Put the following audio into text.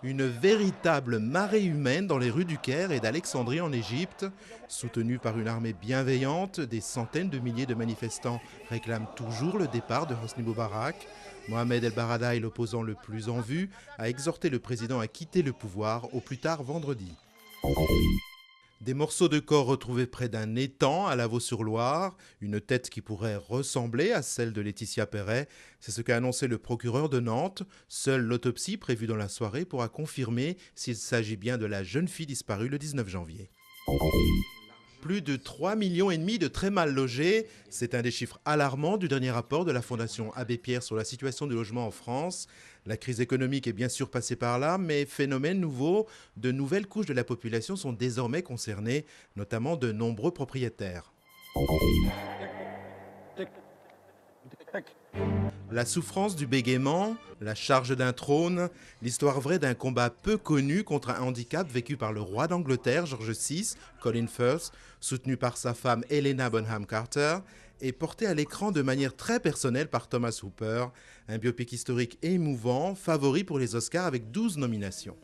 Une véritable marée humaine dans les rues du Caire et d'Alexandrie en Égypte. Soutenue par une armée bienveillante, des centaines de milliers de manifestants réclament toujours le départ de Hosni Moubarak. Mohamed El Baradei, l'opposant le plus en vue, a exhorté le président à quitter le pouvoir au plus tard vendredi. Des morceaux de corps retrouvés près d'un étang à Lavaux-sur-Loire, une tête qui pourrait ressembler à celle de Laetitia Perret, c'est ce qu'a annoncé le procureur de Nantes. Seule l'autopsie prévue dans la soirée pourra confirmer s'il s'agit bien de la jeune fille disparue le 19 janvier. Plus de 3,5 millions de très mal logés, c'est un des chiffres alarmants du dernier rapport de la Fondation Abbé Pierre sur la situation du logement en France. La crise économique est bien sûr passée par là, mais phénomène nouveau, de nouvelles couches de la population sont désormais concernées, notamment de nombreux propriétaires. La souffrance du bégaiement, la charge d'un trône, l'histoire vraie d'un combat peu connu contre un handicap vécu par le roi d'Angleterre, George VI, Colin Firth, soutenu par sa femme Helena Bonham Carter, et porté à l'écran de manière très personnelle par Thomas Hooper, un biopic historique émouvant, favori pour les Oscars avec 12 nominations.